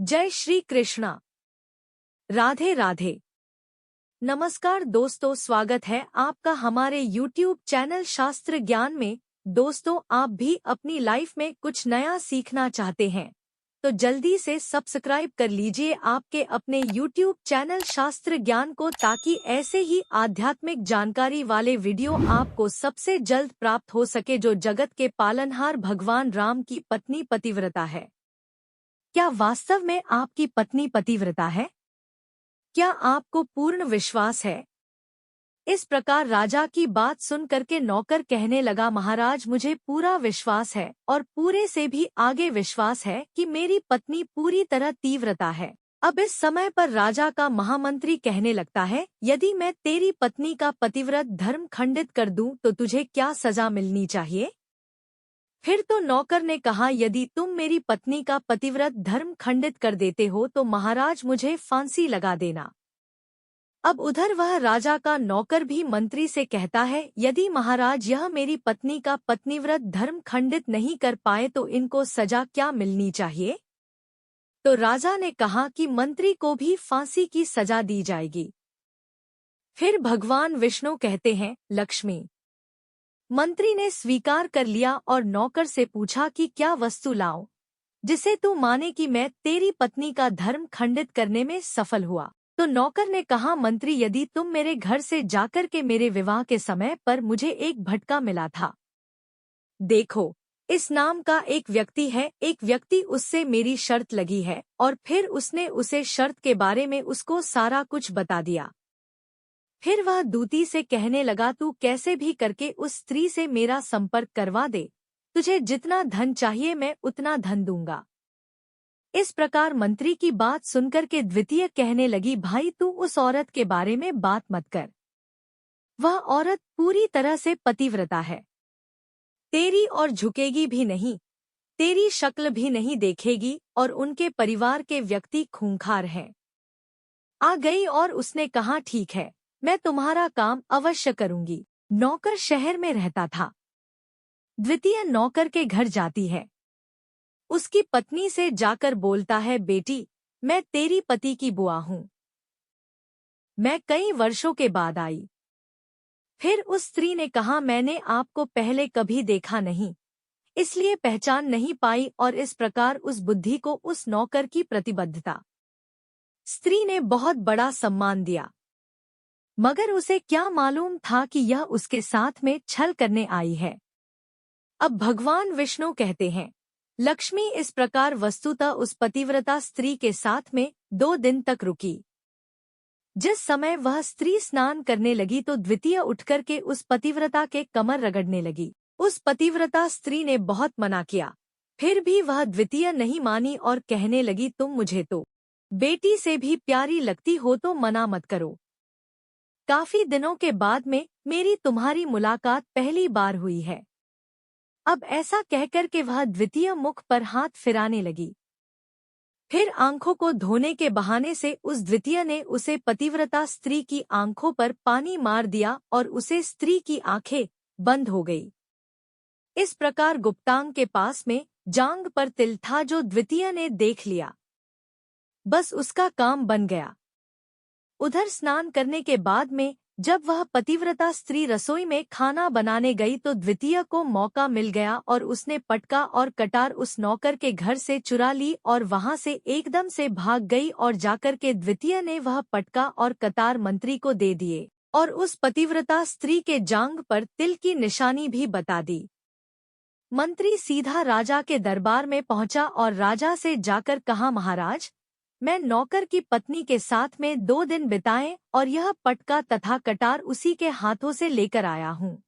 जय श्री कृष्णा। राधे राधे। नमस्कार दोस्तों, स्वागत है आपका हमारे YouTube चैनल शास्त्र ज्ञान में। दोस्तों, आप भी अपनी लाइफ में कुछ नया सीखना चाहते हैं तो जल्दी से सब्सक्राइब कर लीजिए आपके अपने YouTube चैनल शास्त्र ज्ञान को, ताकि ऐसे ही आध्यात्मिक जानकारी वाले वीडियो आपको सबसे जल्द प्राप्त हो सके। जो जगत के पालनहार भगवान राम की पत्नी पतिव्रता है। क्या वास्तव में आपकी पत्नी पतिव्रता है? क्या आपको पूर्ण विश्वास है? इस प्रकार राजा की बात सुन करके नौकर कहने लगा, महाराज, मुझे पूरा विश्वास है और पूरे से भी आगे विश्वास है कि मेरी पत्नी पूरी तरह तीव्रता है। अब इस समय पर राजा का महामंत्री कहने लगता है, यदि मैं तेरी पत्नी का पतिव्रत धर्म खंडित कर दूं तो तुझे क्या सजा मिलनी चाहिए? फिर तो नौकर ने कहा, यदि तुम मेरी पत्नी का पतिव्रत धर्म खंडित कर देते हो तो महाराज मुझे फांसी लगा देना। अब उधर वह राजा का नौकर भी मंत्री से कहता है, यदि महाराज यह मेरी पत्नी का पत्नीव्रत धर्म खंडित नहीं कर पाए तो इनको सजा क्या मिलनी चाहिए? तो राजा ने कहा कि मंत्री को भी फांसी की सजा दी जाएगी। फिर भगवान विष्णु कहते हैं, लक्ष्मी। मंत्री ने स्वीकार कर लिया और नौकर से पूछा कि क्या वस्तु लाऊं जिसे तू माने कि मैं तेरी पत्नी का धर्म खंडित करने में सफल हुआ। तो नौकर ने कहा, मंत्री, यदि तुम मेरे घर से जाकर के मेरे विवाह के समय पर मुझे एक भटका मिला था। देखो, इस नाम का एक व्यक्ति है, एक व्यक्ति उससे मेरी शर्त लगी है और फिर उसने उसे शर्त के बारे में उसको सारा कुछ बता दिया। फिर वह दूती से कहने लगा, तू कैसे भी करके उस स्त्री से मेरा संपर्क करवा दे, तुझे जितना धन चाहिए मैं उतना धन दूंगा। इस प्रकार मंत्री की बात सुनकर के द्वितीय कहने लगी, भाई तू उस औरत के बारे में बात मत कर। वह औरत पूरी तरह से पतिव्रता है, तेरी और झुकेगी भी नहीं, तेरी शक्ल भी नहीं देखेगी और उनके परिवार के व्यक्ति खूंखार हैं। आ गई और उसने कहा, ठीक है, मैं तुम्हारा काम अवश्य करूंगी। नौकर शहर में रहता था। द्वितीय नौकर के घर जाती है। उसकी पत्नी से जाकर बोलता है, बेटी, मैं तेरी पति की बुआ हूँ, मैं कई वर्षों के बाद आई। फिर उस स्त्री ने कहा, मैंने आपको पहले कभी देखा नहीं, इसलिए पहचान नहीं पाई। और इस प्रकार उस बुद्धि को उस नौकर की प्रतिबद्धता स्त्री ने बहुत बड़ा सम्मान दिया, मगर उसे क्या मालूम था कि यह उसके साथ में छल करने आई है। अब भगवान विष्णु कहते हैं, लक्ष्मी इस प्रकार वस्तुतः उस पतिव्रता स्त्री के साथ में 2 दिन तक रुकी। जिस समय वह स्त्री स्नान करने लगी तो द्वितीय उठकर के उस पतिव्रता के कमर रगड़ने लगी। उस पतिव्रता स्त्री ने बहुत मना किया, फिर भी वह द्वितीय नहीं मानी और कहने लगी, तुम मुझे तो बेटी से भी प्यारी लगती हो तो मना मत करो। काफी दिनों के बाद में मेरी तुम्हारी मुलाकात पहली बार हुई है। अब ऐसा कहकर के वह द्वितीय मुख पर हाथ फिराने लगी। फिर आंखों को धोने के बहाने से उस द्वितीय ने उसे पतिव्रता स्त्री की आंखों पर पानी मार दिया और उसे स्त्री की आंखें बंद हो गई। इस प्रकार गुप्तांग के पास में जांघ पर तिल था जो द्वितीय ने देख लिया, बस उसका काम बन गया। उधर स्नान करने के बाद में जब वह पतिव्रता स्त्री रसोई में खाना बनाने गई तो द्वितीय को मौका मिल गया और उसने पटका और कटार उस नौकर के घर से चुरा ली और वहां से एकदम से भाग गई और जाकर के द्वितीय ने वह पटका और कतार मंत्री को दे दिए और उस पतिव्रता स्त्री के जांघ पर तिल की निशानी भी बता दी। मंत्री सीधा राजा के दरबार में पहुंचा और राजा से जाकर कहा, महाराज, मैं नौकर की पत्नी के साथ में 2 दिन बिताए और यह पटका तथा कटार उसी के हाथों से लेकर आया हूँ।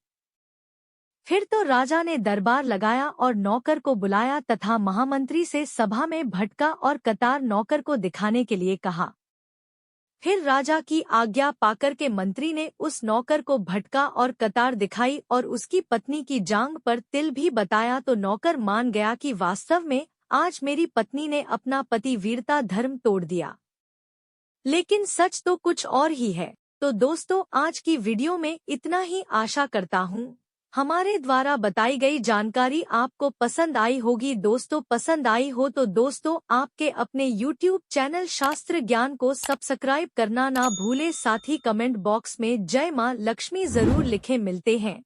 फिर तो राजा ने दरबार लगाया और नौकर को बुलाया तथा महामंत्री से सभा में भटका और कतार नौकर को दिखाने के लिए कहा। फिर राजा की आज्ञा पाकर के मंत्री ने उस नौकर को भटका और कतार दिखाई और उसकी पत्नी की जांघ पर तिल भी बताया तो नौकर मान गया कि वास्तव में आज मेरी पत्नी ने अपना पति वीरता धर्म तोड़ दिया। लेकिन सच तो कुछ और ही है। तो दोस्तों, आज की वीडियो में इतना ही। आशा करता हूँ हमारे द्वारा बताई गई जानकारी आपको पसंद आई होगी। दोस्तों पसंद आई हो तो दोस्तों आपके अपने YouTube चैनल शास्त्र ज्ञान को सब्सक्राइब करना ना भूले। साथ ही कमेंट बॉक्स में जय मां लक्ष्मी जरूर लिखें। मिलते हैं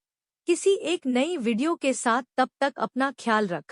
किसी एक नई वीडियो के साथ, तब तक अपना ख्याल रख।